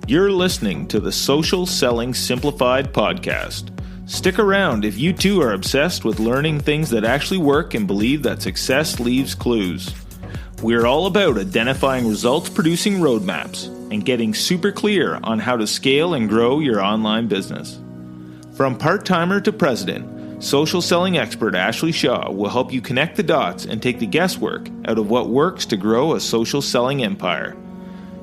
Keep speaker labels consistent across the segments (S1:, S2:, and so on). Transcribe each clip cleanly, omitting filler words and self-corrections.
S1: You're listening to the Social Selling Simplified podcast. Stick around if you too are obsessed with learning things that actually work and believe that success leaves clues. We're all about identifying results-producing roadmaps and getting super clear on how to scale and grow your online business. From part-timer to president, social selling expert Ashley Shaw will help you connect the dots and take the guesswork out of what works to grow a social selling empire.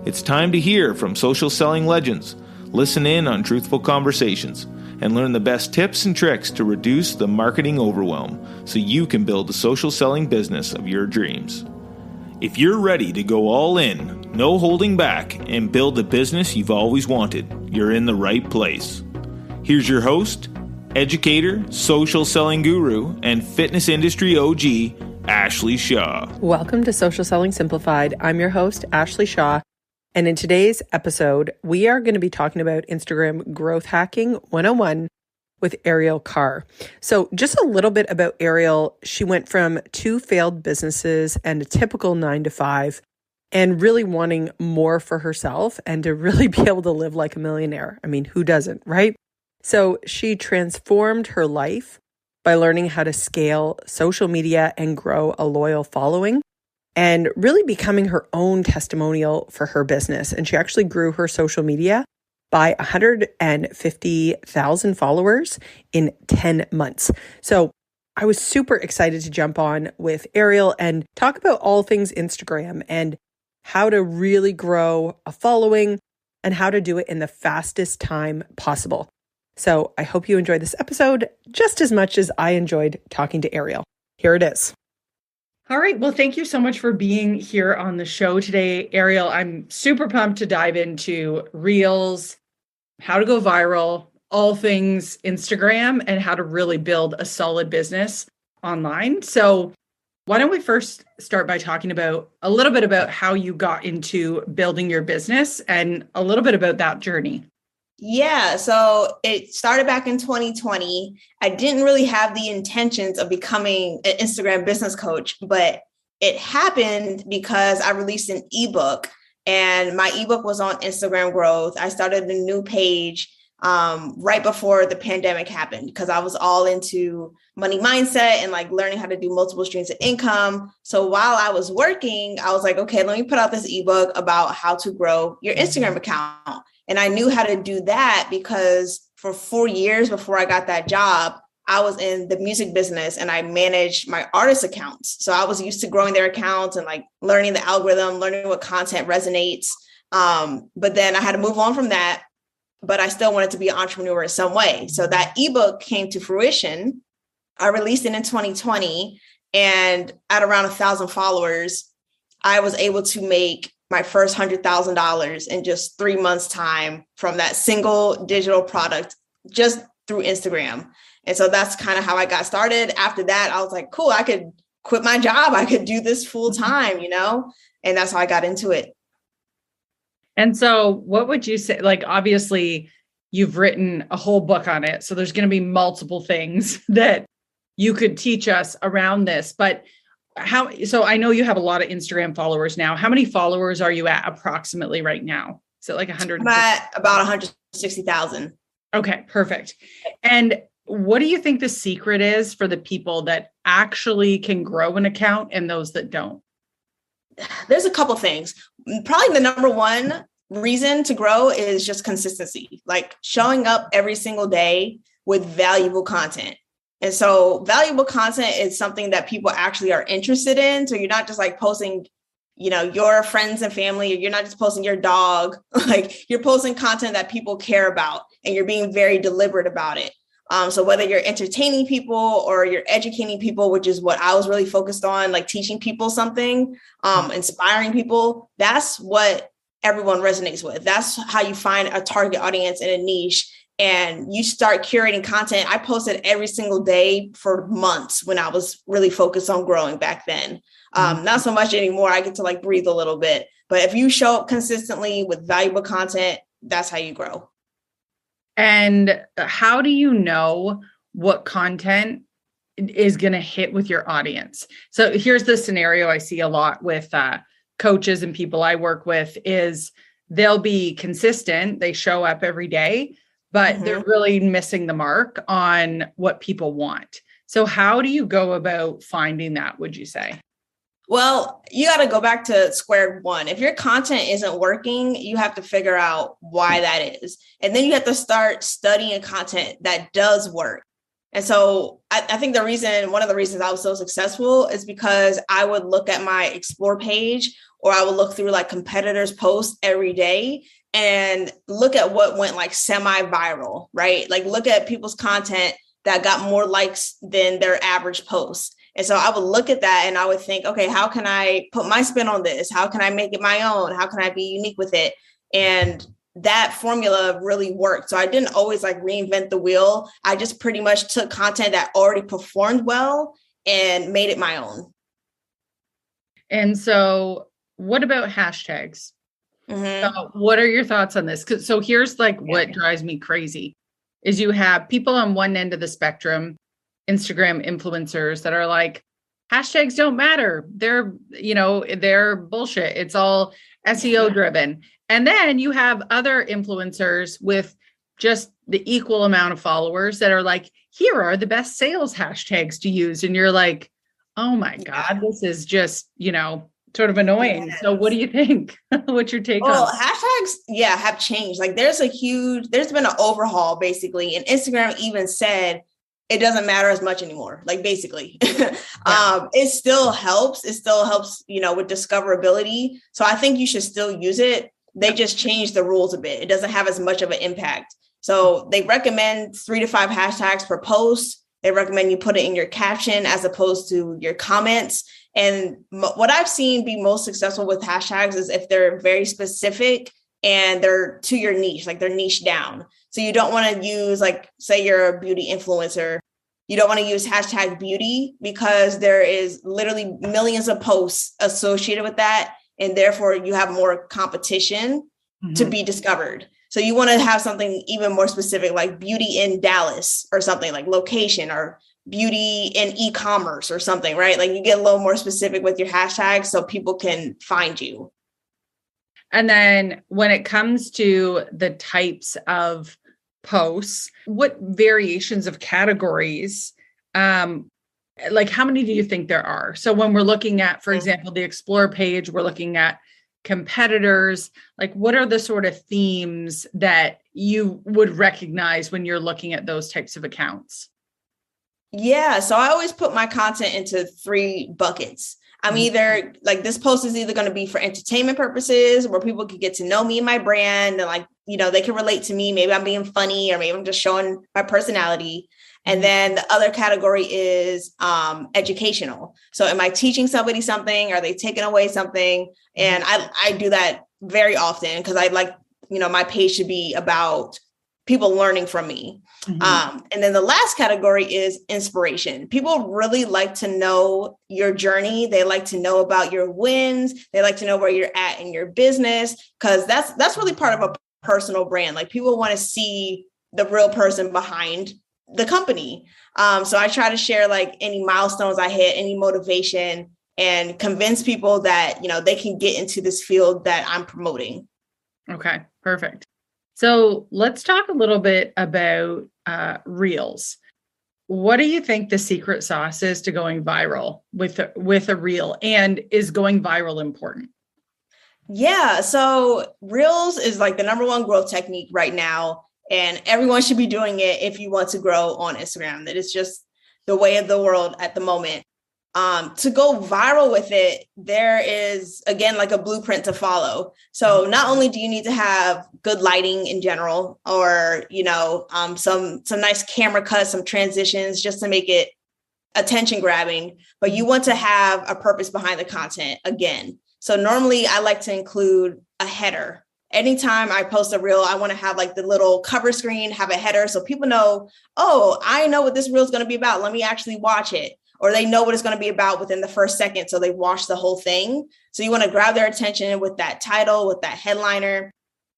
S1: It's time to hear from social selling legends, listen in on truthful conversations, and learn the best tips and tricks to reduce the marketing overwhelm so you can build the social selling business of your dreams. If you're ready to go all in, no holding back, and build the business you've always wanted, you're in the right place. Here's your host, educator, social selling guru, and fitness industry OG, Ashley Shaw.
S2: Welcome to Social Selling Simplified. I'm your host, Ashley Shaw. And in today's episode, we are going to be talking about Instagram Growth Hacking 101 with Ariel Carr. So just a little bit about Ariel. She went from 2 failed businesses and a typical 9-to-5 and really wanting more for herself and to really be able to live like a millionaire. I mean, who doesn't, right? So she transformed her life by learning how to scale social media and grow a loyal following and really becoming her own testimonial for her business. And she actually grew her social media by 150,000 followers in 10 months. So I was super excited to jump on with Ariel and talk about all things Instagram and how to really grow a following and how to do it in the fastest time possible. So I hope you enjoyed this episode just as much as I enjoyed talking to Ariel. Here it is.
S3: All right. Well, thank you so much for being here on the show today, Ariel. I'm super pumped to dive into Reels, how to go viral, all things Instagram, and how to really build a solid business online. So why don't we first start by talking about a little bit about how you got into building your business and a little bit about that journey.
S4: Yeah, so it started back in 2020. I didn't really have the intentions of becoming an Instagram business coach, but it happened because I released an ebook and my ebook was on Instagram growth. I started a new page right before the pandemic happened because I was all into money mindset and like learning how to do multiple streams of income. So while I was working, I was like, okay, let me put out this ebook about how to grow your Instagram account. And I knew how to do that because for 4 years before I got that job, I was in the music business and I managed my artist accounts. So I was used to growing their accounts and like learning the algorithm, learning what content resonates. But then I had to move on from that, but I still wanted to be an entrepreneur in some way. So that ebook came to fruition. I released it in 2020 and at around 1,000 followers, I was able to make my first $100,000 in just 3 months' time from that single digital product just through Instagram. And so that's kind of how I got started. After that, I was like, cool, I could quit my job. I could do this full time, and that's how I got into it.
S3: And so what would you say? Like, obviously, you've written a whole book on it. So there's going to be multiple things that you could teach us around this. But so I know you have a lot of Instagram followers now. How many followers are you at approximately right now? Is it like 100?
S4: I'm at about 160,000.
S3: Okay, perfect. And what do you think the secret is for the people that actually can grow an account and those that don't?
S4: There's a couple things. Probably the number one reason to grow is just consistency, like showing up every single day with valuable content. And so valuable content is something that people actually are interested in. So you're not just like posting, your friends and family, you're not just posting your dog, like you're posting content that people care about and you're being very deliberate about it. So whether you're entertaining people or you're educating people, which is what I was really focused on, like teaching people something, inspiring people, that's what everyone resonates with. That's how you find a target audience in a niche. And you start curating content. I posted every single day for months when I was really focused on growing back then. Not so much anymore. I get to like breathe a little bit. But if you show up consistently with valuable content, that's how you grow.
S3: And how do you know what content is going to hit with your audience? So here's the scenario I see a lot with coaches and people I work with is they'll be consistent. They show up every day, but they're really missing the mark on what people want. So how do you go about finding that, would you say?
S4: Well, you got to go back to square one. If your content isn't working, you have to figure out why that is. And then you have to start studying content that does work. And so I think one of the reasons I was so successful is because I would look at my explore page, or I would look through like competitors' posts every day and look at what went like semi-viral, right? Like look at people's content that got more likes than their average post. And so I would look at that and I would think, okay, how can I put my spin on this? How can I make it my own? How can I be unique with it? And that formula really worked. So I didn't always like reinvent the wheel. I just pretty much took content that already performed well and made it my own.
S3: And so what about hashtags? So what are your thoughts on this? So here's like what drives me crazy is you have people on one end of the spectrum, Instagram influencers that are like, hashtags don't matter. They're bullshit. It's all SEO driven. And then you have other influencers with just the equal amount of followers that are like, here are the best sales hashtags to use. And you're like, oh my God, this is just, sort of annoying. Yes. So what do you think? What's your take on it?
S4: Hashtags, have changed. Like there's been an overhaul basically. And Instagram even said, it doesn't matter as much anymore. Like basically, it still helps. It still helps, with discoverability. So I think you should still use it. They just changed the rules a bit. It doesn't have as much of an impact. So they recommend 3 to 5 hashtags per post. They recommend you put it in your caption as opposed to your comments. And what I've seen be most successful with hashtags is if they're very specific and they're to your niche, like they're niche down. So you don't want to use, like, say you're a beauty influencer. You don't want to use hashtag beauty because there is literally millions of posts associated with that. And therefore you have more competition to be discovered. So you want to have something even more specific, like beauty in Dallas or something, like location, or beauty in e-commerce or something, right? Like you get a little more specific with your hashtags so people can find you.
S3: And then when it comes to the types of posts, what variations of categories, like how many do you think there are? So when we're looking at, for example, the Explore page, we're looking at competitors, like what are the sort of themes that you would recognize when you're looking at those types of accounts?
S4: Yeah, so I always put my content into 3 buckets. I'm either like, this post is either going to be for entertainment purposes where people can get to know me and my brand and like, they can relate to me. Maybe I'm being funny or maybe I'm just showing my personality. And then the other category is educational. So am I teaching somebody something? Are they taking away something? And I do that very often because I like, my page should be about people learning from me. And then the last category is inspiration. People really like to know your journey. They like to know about your wins. They like to know where you're at in your business, because that's really part of a personal brand. Like people want to see the real person behind the company. So I try to share like any milestones I hit, any motivation, and convince people that, they can get into this field that I'm promoting.
S3: Okay, perfect. So let's talk a little bit about Reels. What do you think the secret sauce is to going viral with a Reel, and is going viral important?
S4: Yeah, so Reels is like the number 1 growth technique right now, and everyone should be doing it if you want to grow on Instagram. That is just the way of the world at the moment. To go viral with it, there is, again, like a blueprint to follow. So not only do you need to have good lighting in general, or, some nice camera cuts, some transitions just to make it attention grabbing, but you want to have a purpose behind the content again. So normally I like to include a header. Anytime I post a reel, I want to have like the little cover screen, have a header so people know, oh, I know what this reel is going to be about. Let me actually watch it. Or they know what it's going to be about within the first second. So they watch the whole thing. So you want to grab their attention with that title, with that headliner.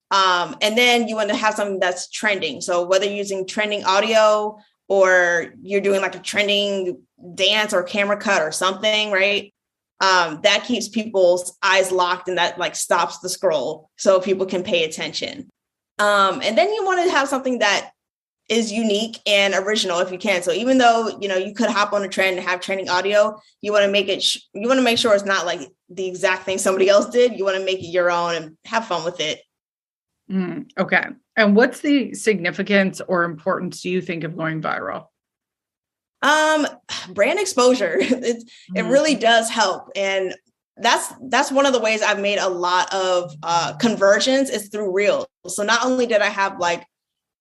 S4: And then you want to have something that's trending. So whether you're using trending audio or you're doing like a trending dance or camera cut or something, right? that keeps people's eyes locked and that like stops the scroll so people can pay attention. And then you want to have something that is unique and original if you can. So even though, you could hop on a trend and have trending audio, you want to make it, you want to make sure it's not like the exact thing somebody else did. You want to make it your own and have fun with it.
S3: Okay. And what's the significance or importance, do you think, of going viral?
S4: Brand exposure. It really does help. And that's one of the ways I've made a lot of conversions is through Reels. So not only did I have like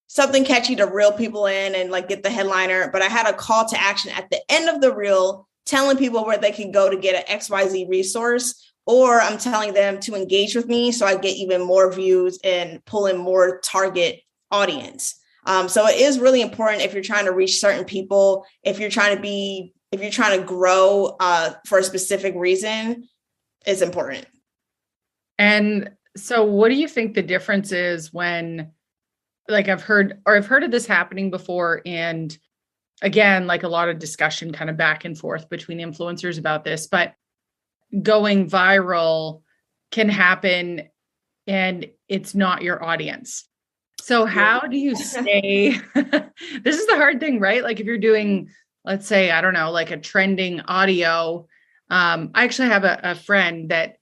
S4: something catchy to reel people in and like get the headliner, but I had a call to action at the end of the reel telling people where they can go to get an XYZ resource, or I'm telling them to engage with me so I get even more views and pull in more target audience. So it is really important if you're trying to reach certain people, if you're trying to grow for a specific reason, it's important.
S3: And so what do you think the difference is when, like I've heard of this happening before, and again, like a lot of discussion kind of back and forth between influencers about this, but going viral can happen and it's not your audience. So how do you stay, this is the hard thing, right? Like if you're doing, let's say, I don't know, like a trending audio. I actually have a friend that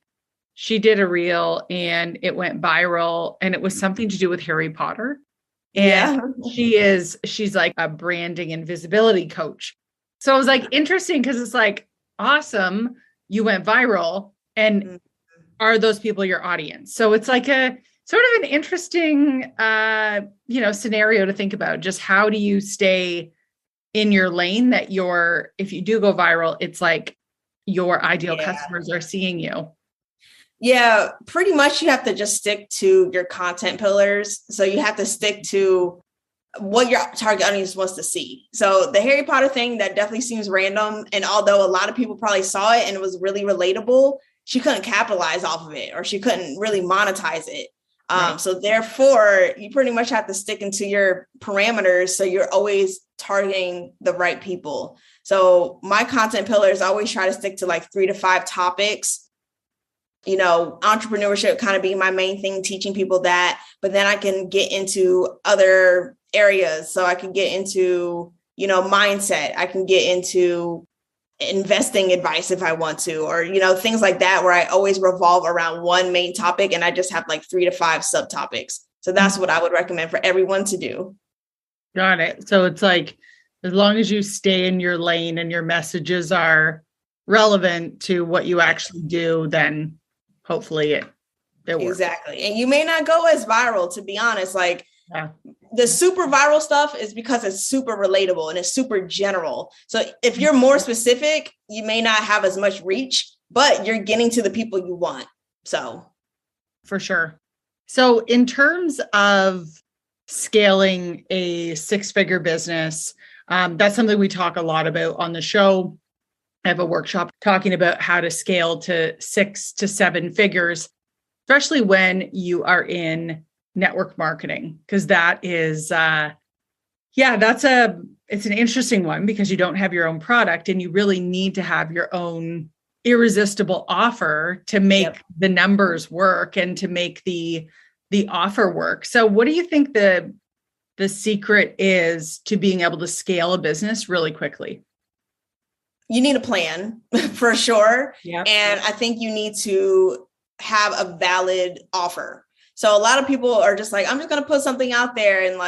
S3: she did a reel and it went viral and it was something to do with Harry Potter. And she's like a branding and visibility coach. So it was like interesting because it's like, awesome, you went viral, and are those people your audience? So it's like a sort of an interesting, scenario to think about. Just how do you stay in your lane that if you do go viral, it's like your ideal customers are seeing you.
S4: Yeah, pretty much you have to just stick to your content pillars. So you have to stick to what your target audience wants to see. So the Harry Potter thing, that definitely seems random. And although a lot of people probably saw it and it was really relatable, she couldn't capitalize off of it, or she couldn't really monetize it. Right. So therefore, you pretty much have to stick into your parameters. So you're always targeting the right people. So my content pillars, I always try to stick to like 3 to 5 topics. Entrepreneurship kind of being my main thing, teaching people that, but then I can get into other areas. So I can get into, mindset. I can get into investing advice if I want to, or, things like that, where I always revolve around one main topic and I just have like 3 to 5 subtopics. So that's what I would recommend for everyone to do.
S3: Got it. So it's like, as long as you stay in your lane and your messages are relevant to what you actually do, then hopefully it works.
S4: Exactly. And you may not go as viral, to be honest. Like the super viral stuff is because it's super relatable and it's super general. So if you're more specific, you may not have as much reach, but you're getting to the people you want. So
S3: for sure. So in terms of scaling a 6-figure business, that's something we talk a lot about on the show. I have a workshop talking about how to scale to 6 to 7 figures, especially when you are in network marketing, because that is, it's an interesting one because you don't have your own product and you really need to have your own irresistible offer to make the numbers work and to make the offer work. So what do you think the secret is to being able to scale a business really quickly?
S4: You need a plan for sure.
S3: Yep.
S4: And I think you need to have a valid offer. So a lot of people are just like, I'm just going to put something out there and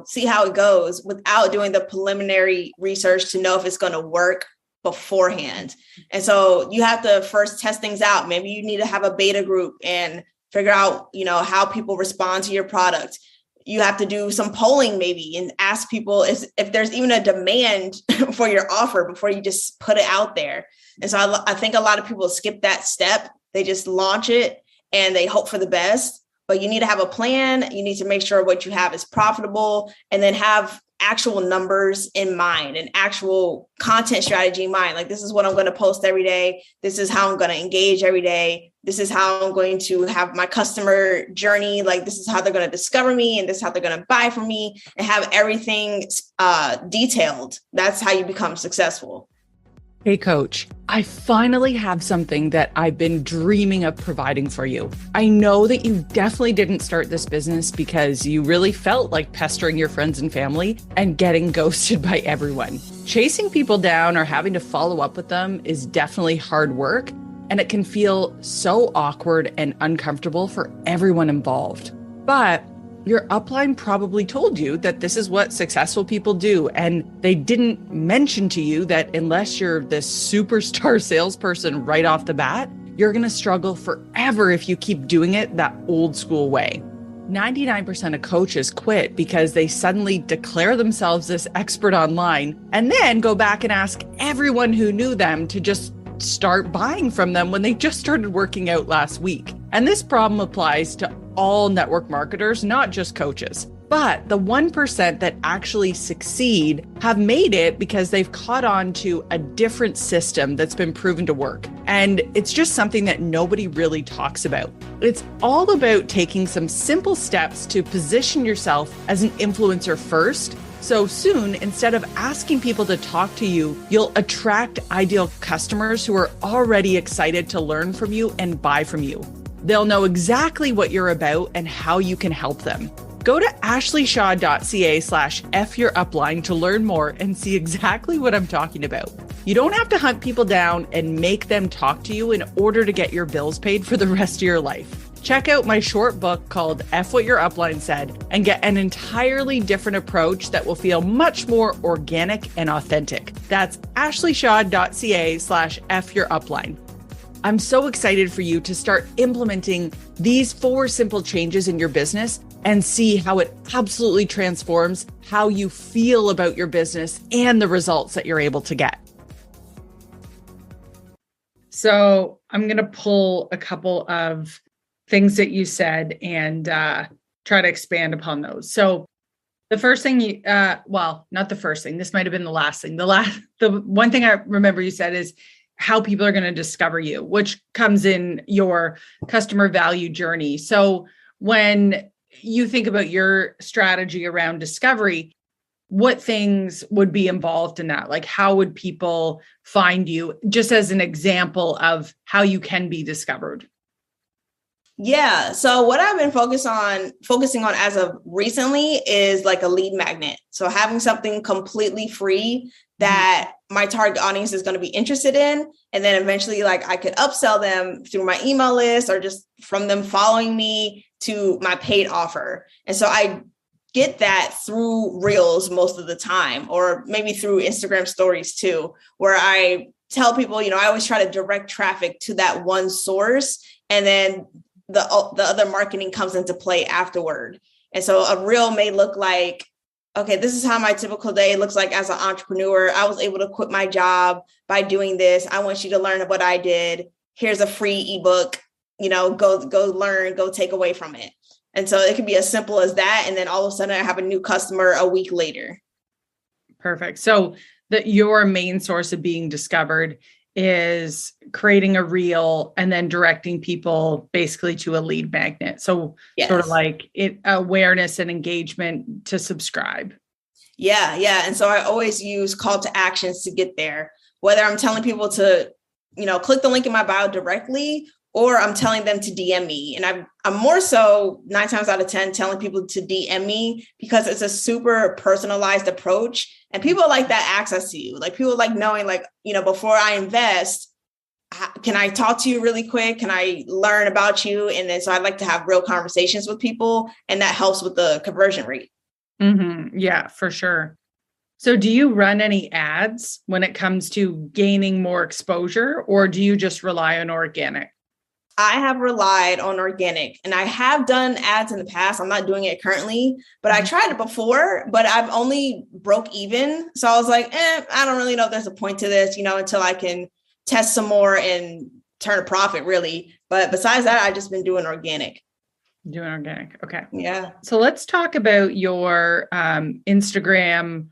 S4: see how it goes without doing the preliminary research to know if it's going to work beforehand. And so you have to first test things out. Maybe you need to have a beta group and figure out, how people respond to your product. You have to do some polling maybe and ask people if there's even a demand for your offer before you just put it out there. And so I think a lot of people skip that step. They just launch it and they hope for the best, but you need to have a plan. You need to make sure what you have is profitable and then have actual numbers in mind and actual content strategy in mind. Like, this is what I'm going to post every day. This is how I'm going to engage every day. This is how I'm going to have my customer journey. Like, this is how they're going to discover me and this is how they're going to buy from me, and have everything detailed. That's how you become successful.
S2: Hey, coach. I finally have something that I've been dreaming of providing for you. I know that you definitely didn't start this business because you really felt like pestering your friends and family and getting ghosted by everyone. Chasing people down or having to follow up with them is definitely hard work, and it can feel so awkward and uncomfortable for everyone involved. But your upline probably told you that this is what successful people do, and they didn't mention to you that unless you're this superstar salesperson right off the bat, you're going to struggle forever if you keep doing it that old school way. 99% of coaches quit because they suddenly declare themselves this expert online and then go back and ask everyone who knew them to just start buying from them when they just started working out last week. And this problem applies to all network marketers, not just coaches. But the 1% that actually succeed have made it because they've caught on to a different system that's been proven to work. And it's just something that nobody really talks about. It's all about taking some simple steps to position yourself as an influencer first. So soon, instead of asking people to talk to you, you'll attract ideal customers who are already excited to learn from you and buy from you. They'll know exactly what you're about and how you can help them. Go to ashleyshaw.ca/fyourupline to learn more and see exactly what I'm talking about. You don't have to hunt people down and make them talk to you in order to get your bills paid for the rest of your life. Check out my short book called F What Your Upline Said and get an entirely different approach that will feel much more organic and authentic. That's ashleyshaw.ca/fyourupline. I'm so excited for you to start implementing these 4 simple changes in your business and see how it absolutely transforms how you feel about your business and the results that you're able to get.
S3: So I'm going to pull a couple of things that you said and try to expand upon those. So the first thing not the first thing, this might've been the last thing. The one thing I remember you said is how people are going to discover you, which comes in your customer value journey. So when you think about your strategy around discovery, what things would be involved in that? Like, how would people find you? Just as an example of how you can be discovered.
S4: Yeah. So what I've been focusing on as of recently is like a lead magnet. So having something completely free that my target audience is going to be interested in. And then eventually, like, I could upsell them through my email list or just from them following me to my paid offer. And so I get that through Reels most of the time, or maybe through Instagram stories too, where I tell people, I always try to direct traffic to that one source. And then the other marketing comes into play afterward. And so a reel may look like, okay, this is how my typical day looks like as an entrepreneur. I was able to quit my job by doing this. I want you to learn what I did. Here's a free ebook, go learn, go take away from it. And so it can be as simple as that. And then all of a sudden I have a new customer a week later.
S3: Perfect. So your main source of being discovered is creating a reel and then directing people basically to a lead magnet. So Sort of like awareness and engagement to subscribe.
S4: Yeah. Yeah. And so I always use call to actions to get there, whether I'm telling people to, click the link in my bio directly, or I'm telling them to DM me. And I'm more so 9 times out of 10 telling people to DM me because it's a super personalized approach. And people like that access to you. Like, people like knowing, like, before I invest, can I talk to you really quick? Can I learn about you? And then so I like to have real conversations with people, and that helps with the conversion rate.
S3: Mm-hmm. Yeah, for sure. So do you run any ads when it comes to gaining more exposure, or do you just rely on organic?
S4: I have relied on organic, and I have done ads in the past. I'm not doing it currently, but I tried it before, but I've only broke even. So I was like, I don't really know if there's a point to this, until I can test some more and turn a profit really. But besides that, I've just been doing organic.
S3: Doing organic. Okay.
S4: Yeah.
S3: So let's talk about your Instagram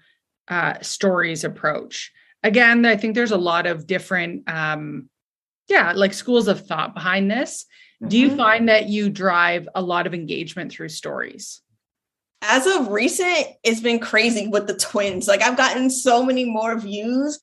S3: stories approach. Again, I think there's a lot of different like schools of thought behind this. Mm-hmm. Do you find that you drive a lot of engagement through stories?
S4: As of recent, it's been crazy with the twins. Like, I've gotten so many more views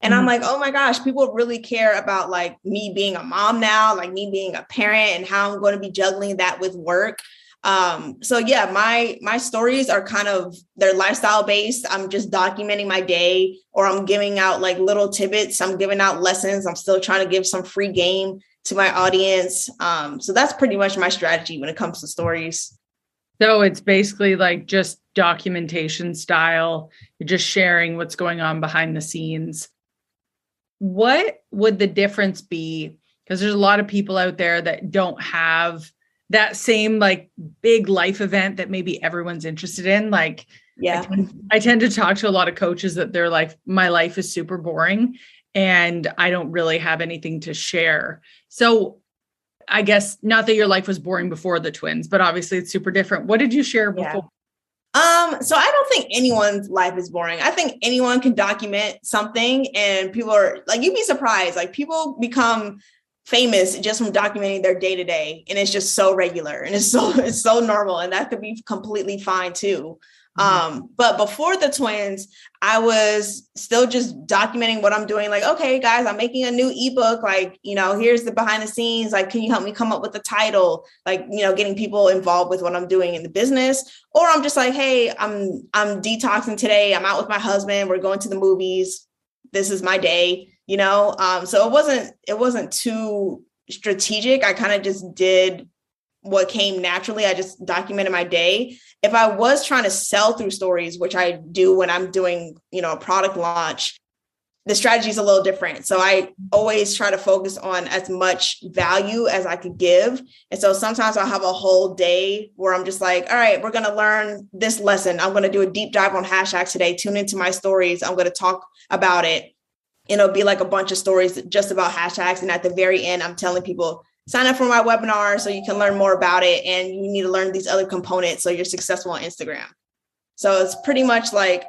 S4: And I'm like, oh my gosh, people really care about like me being a mom now, like me being a parent and how I'm going to be juggling that with work. So yeah, my stories are kind of, they're lifestyle based. I'm just documenting my day, or I'm giving out like little tidbits. I'm giving out lessons. I'm still trying to give some free game to my audience. So that's pretty much my strategy when it comes to stories.
S3: So it's basically like just documentation style. You're just sharing what's going on behind the scenes. What would the difference be? Because there's a lot of people out there that don't have that same like big life event that maybe everyone's interested in. Like,
S4: yeah,
S3: I tend to talk to a lot of coaches that they're like, my life is super boring and I don't really have anything to share. So I guess not that your life was boring before the twins, but obviously it's super different. What did you share before?
S4: So I don't think anyone's life is boring. I think anyone can document something, and people are like, you'd be surprised. Like, people become famous just from documenting their day to day, and it's just so regular and it's so normal, and that could be completely fine too. But before the twins, I was still just documenting what I'm doing. Like, okay, guys, I'm making a new ebook. Like, here's the behind the scenes. Like, can you help me come up with the title? Like, getting people involved with what I'm doing in the business. Or I'm just like, hey, I'm detoxing today. I'm out with my husband. We're going to the movies. This is my day, So it wasn't too strategic. I kind of just did what came naturally. I just documented my day. If I was trying to sell through stories, which I do when I'm doing, a product launch, the strategy is a little different. So I always try to focus on as much value as I could give. And so sometimes I'll have a whole day where I'm just like, all right, we're going to learn this lesson. I'm going to do a deep dive on hashtags today. Tune into my stories. I'm going to talk about it. And it'll be like a bunch of stories just about hashtags. And at the very end, I'm telling people, sign up for my webinar so you can learn more about it. And you need to learn these other components so you're successful on Instagram. So it's pretty much like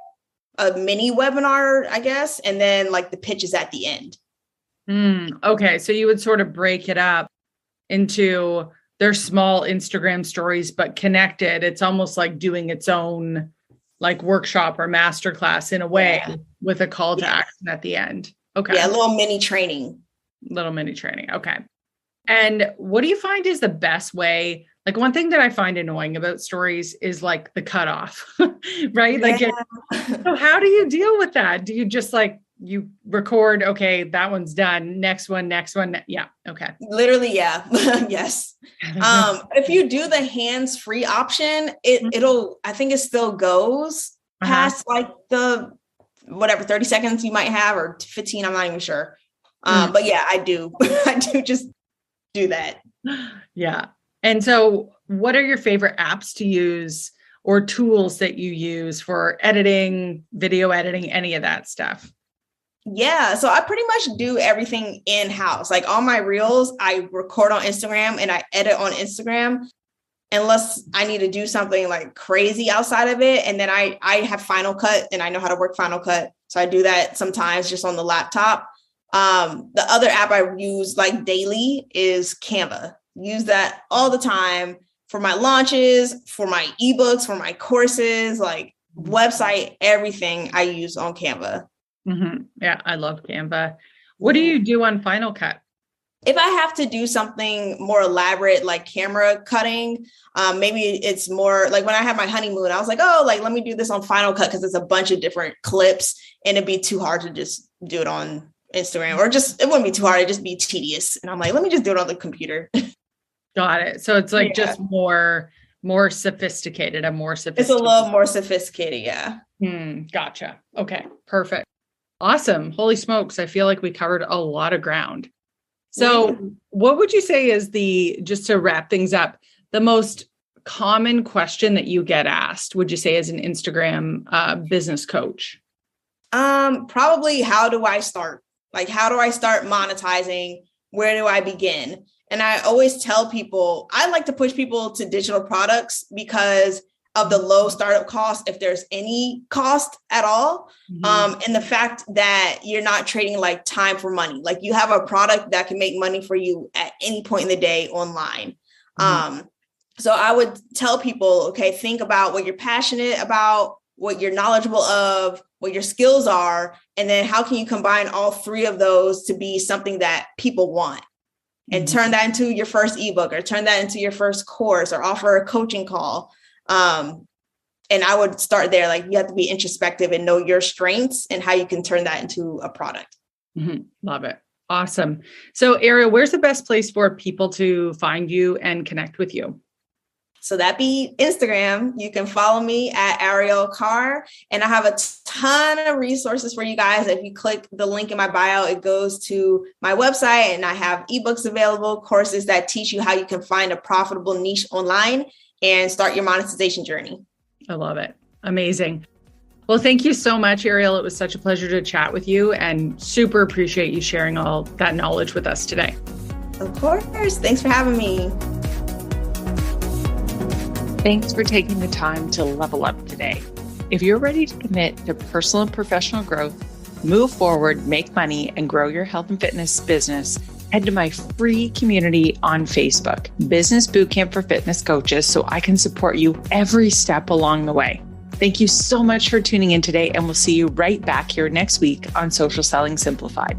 S4: a mini webinar, I guess. And then like the pitch is at the end.
S3: Okay. So you would sort of break it up into their small Instagram stories, but connected. It's almost like doing its own like workshop or masterclass in a way with a call to action at the end. Okay.
S4: Yeah. A little mini training.
S3: Okay. And what do you find is the best way? Like, one thing that I find annoying about stories is like the cutoff, right? Like, so how do you deal with that? Do you just like, you record, okay, that one's done. Next one. Yeah. Okay.
S4: Literally. Yeah. Yes. If you do the hands-free option, I think it still goes past like the, whatever, 30 seconds you might have, or 15, I'm not even sure. But yeah, I do just do that.
S3: Yeah. And so what are your favorite apps to use or tools that you use for editing, video editing, any of that stuff?
S4: Yeah. So I pretty much do everything in-house. Like, all my reels, I record on Instagram and I edit on Instagram, unless I need to do something like crazy outside of it. And then I have Final Cut, and I know how to work Final Cut. So I do that sometimes just on the laptop. The other app I use like daily is Canva. Use that all the time for my launches, for my ebooks, for my courses, like website, everything I use on Canva.
S3: Yeah, I love Canva. What do you do on Final Cut?
S4: If I have to do something more elaborate, like camera cutting, maybe it's more like when I had my honeymoon, I was like, oh, like, let me do this on Final Cut because it's a bunch of different clips, and it'd be too hard to just do it on Instagram, or just, it wouldn't be too hard. It'd just be tedious. And I'm like, let me just do it on the computer.
S3: Got it. So it's like just more sophisticated,
S4: It's a little more sophisticated. Yeah.
S3: Gotcha. Okay. Perfect. Awesome. Holy smokes. I feel like we covered a lot of ground. So what would you say is just to wrap things up, the most common question that you get asked, would you say, as an Instagram business coach?
S4: Probably, how do I start? Like, how do I start monetizing? Where do I begin? And I always tell people, I like to push people to digital products because of the low startup cost, if there's any cost at all. And the fact that you're not trading like time for money. Like, you have a product that can make money for you at any point in the day online. So I would tell people, okay, think about what you're passionate about. what you're knowledgeable of, what your skills are, and then how can you combine all three of those to be something that people want and turn that into your first ebook or turn that into your first course or offer a coaching call. And I would start there. Like, you have to be introspective and know your strengths and how you can turn that into a product.
S3: Love it. Awesome. So Ariel, where's the best place for people to find you and connect with you?
S4: So that'd be Instagram. You can follow me at Ariel Carr. And I have a ton of resources for you guys. If you click the link in my bio, it goes to my website, and I have ebooks available, courses that teach you how you can find a profitable niche online and start your monetization journey.
S3: I love it. Amazing. Well, thank you so much, Ariel. It was such a pleasure to chat with you, and super appreciate you sharing all that knowledge with us today.
S4: Of course. Thanks for having me.
S2: Thanks for taking the time to level up today. If you're ready to commit to personal and professional growth, move forward, make money, and grow your health and fitness business, head to my free community on Facebook, Business Bootcamp for Fitness Coaches, so I can support you every step along the way. Thank you so much for tuning in today, and we'll see you right back here next week on Social Selling Simplified.